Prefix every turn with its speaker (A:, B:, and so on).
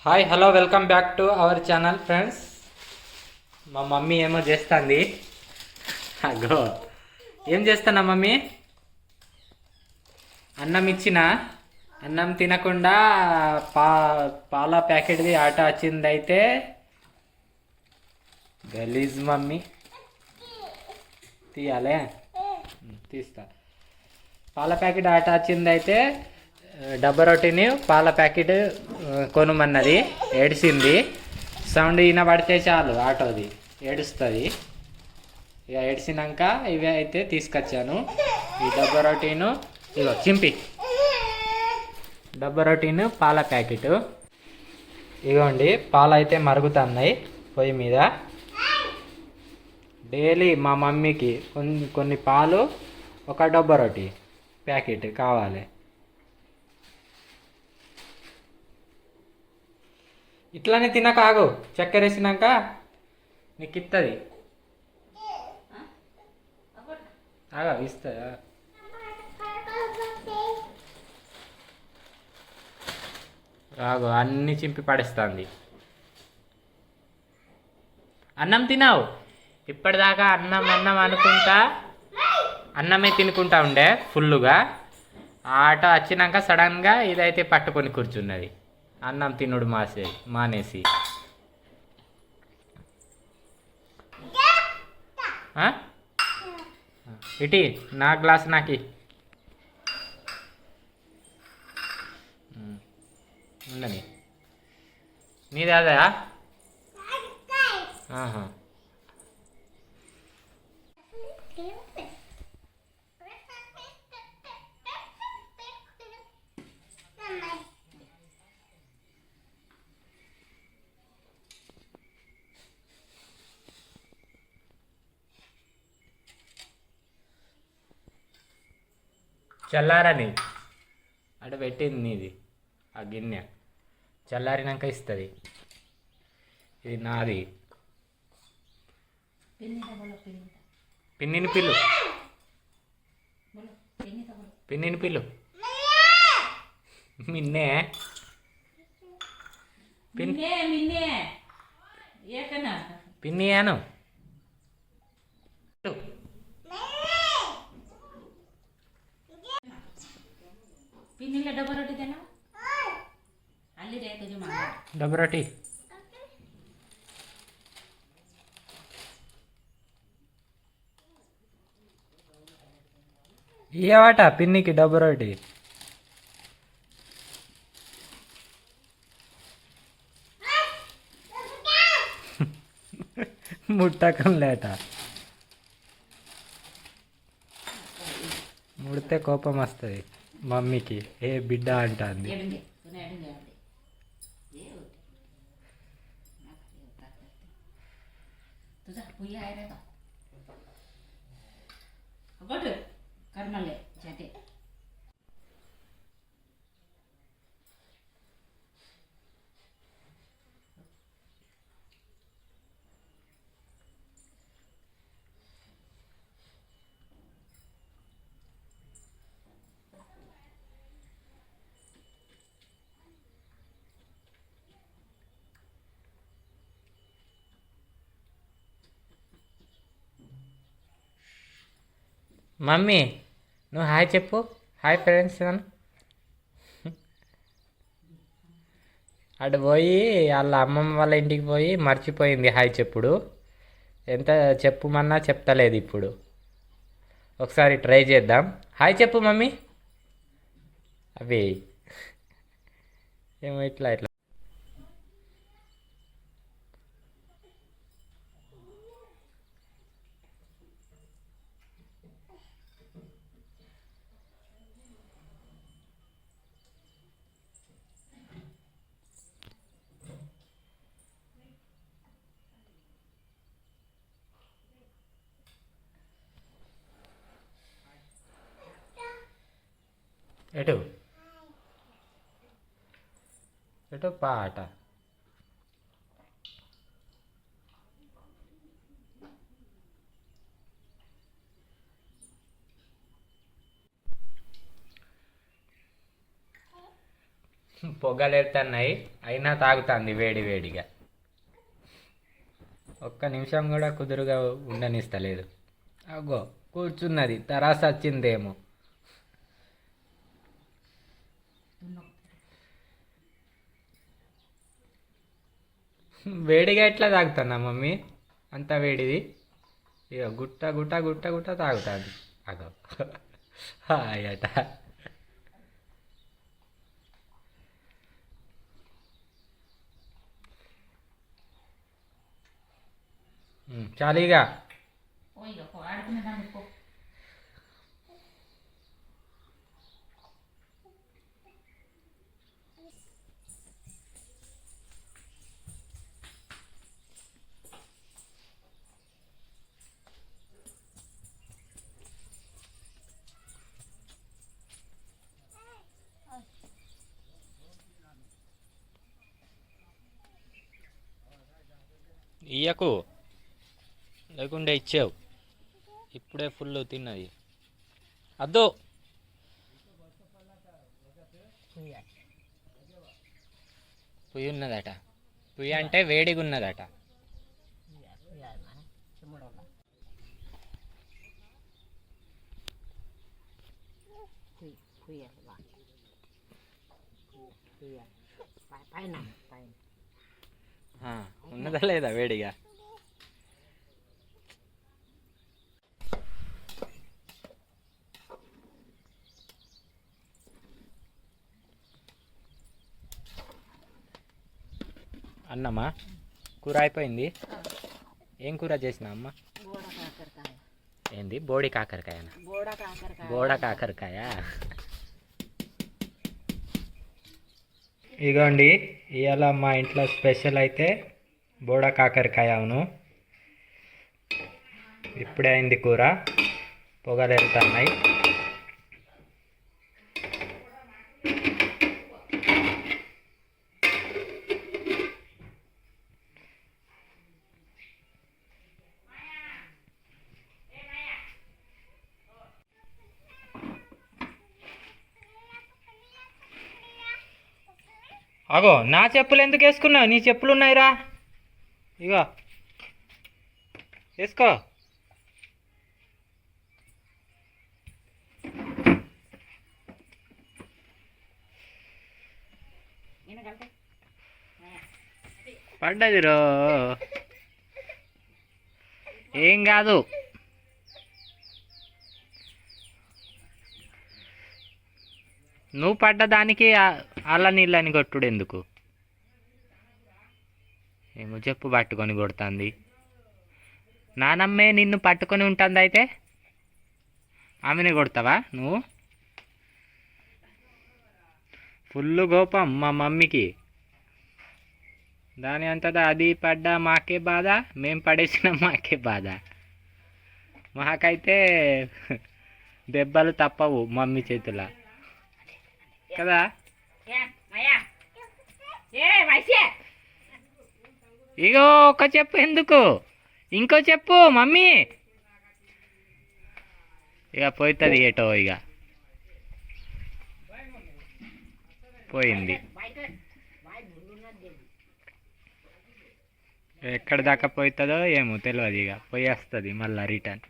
A: Hi hello welcome back to our channel friends. మా mummy ఏమో చేస్తుంది. అగో ఏం చేస్తానా మమ్మీ? అన్నం ఇచ్చిన అన్నం తినకుండా పాల ప్యాకెట్ది ఆట వచ్చింది. అయితే గలీజ్ మమ్మీ తీయాలే, తీస్తా. పాల ప్యాకెట్ ఆట వచ్చింది. అయితే డబ్బా రొట్టిని పాల ప్యాకెట్ కొనుమన్నది. ఏడిసింది. సౌండ్ వినబడితే చాలు ఆటోది ఏడుస్తుంది. ఇక ఏడిసినాక ఇవి అయితే తీసుకొచ్చాను. ఈ డబ్బా రొటీను ఇగో చింపి డబ్బా రొటీను పాల ప్యాకెట్. ఇగోండి పాలు అయితే మరుగుతున్నాయి పొయ్యి మీద. డైలీ మా మమ్మీకి కొన్ని పాలు ఒక డబ్బా రొట్టి ప్యాకెట్ కావాలి. ఇట్లానే తినకాగు, చక్కెర వేసినాక నీకు ఇస్తుంది. ఆగా ఇస్తుందా? రాగు అన్నీ చింపి పడేస్తుంది. అన్నం తినావు ఇప్పటిదాకా? అన్నం అన్నం అనుకుంటా అన్నమే తినుకుంటా ఉండే ఫుల్లుగా. ఆటో వచ్చినాక సడన్గా ఇదైతే పట్టుకొని కూర్చున్నది. అన్నం తినుడు మానేసి. ఇటీ నా గ్లాస్ నాకి ఉండని. నీది అదా? చల్లారని అటు పెట్టింది నీది ఆ గిన్నె. చల్లారినాక ఇస్తుంది. ఇది నాది. పిన్నిని పిల్లు, పిన్నిని పిల్లు. మిన్నే పిన్ని అను. డబ్బా రొట్టి ఇవ్వట పిన్నికి. డబ్బా రొట్టి ముట్టకం లేట. ముడితే కోపం వస్తుంది మమ్మీకి. ఏ బిడ్డ అంటుంది. మమ్మీ నువ్వు హాయ్ చెప్పు. హాయ్ ఫ్రెండ్స్ అని. అటు పోయి వాళ్ళ అమ్మమ్మ వాళ్ళ ఇంటికి పోయి మర్చిపోయింది హాయ్ చెప్పుడు. ఎంత చెప్పుమన్నా చెప్తలేదు ఇప్పుడు. ఒకసారి ట్రై చేద్దాం. హాయ్ చెప్పు మమ్మీ. అవి ఏమో ఇట్లా ఇట్లా. ఎటు ఎటు పాట. పొగలేరుతున్నాయి అయినా తాగుతుంది వేడి వేడిగా. ఒక్క నిమిషం కూడా కుదురుగా ఉండనిస్తలేదు. అగో కూర్చున్నది, తరాస వచ్చిందేమో. వేడిగా ఎట్లా తాగుతున్నా మమ్మీ? అంత వేడిది. ఇక గుట్ట గుట్ట గుట్ట గుట్ట తాగుతుంది. అగో హాయట. చాలీగా ఇయ్యకు, లేకుంటే ఇచ్చావు. ఇప్పుడే ఫుల్ తిన్నది. అద్దు పొయ్యి ఉన్నదట. పొయ్యి అంటే వేడిగా ఉన్నదట. ఉన్నదా లేదా వేడిగా? అన్నమా కూర అయిపోయింది. ఏం కూర చేసినా అమ్మ? ఏంది బోడి కాకరకాయనా? బోడ కాకరకాయ. ఇగోండి, ఇవాళ మా ఇంట్లో స్పెషల్ అయితే బోడ కాకరకాయ. అవును, ఇప్పుడే అయింది కూర, పొగలు వెళ్తున్నాయి. అగో నా చెప్పులు ఎందుకు వేసుకున్నావు? నీ చెప్పులు ఉన్నాయిరా, ఇగో వేసుకో. పడ్డది రో, ఏం కాదు. నువ్వు పడ్డదానికి అల్ల నీళ్ళని కొట్టుడు ఎందుకు? ఏమో చెప్పు పట్టుకొని కొడుతుంది. నానమ్మే నిన్ను పట్టుకొని ఉంటుంది, అయితే ఆమెనే కొడతావా నువ్వు? ఫుల్ కోపం మా మమ్మీకి. దాని అంతటా అది పడ్డా మాకే బాధ, మేం పడేసిన మాకే బాధ. మాకైతే దెబ్బలు తప్పవు మమ్మీ చేతుల కదా. ఇగో ఒక చెప్పు ఎందుకు, ఇంకో చెప్పు మమ్మీ. ఇక పోతుంది ఏటో, ఇక పోయింది. ఎక్కడి దాకా పోతుందో ఏమో తెలియదు. ఇక పోయేస్తుంది మళ్ళీ రిటర్న్.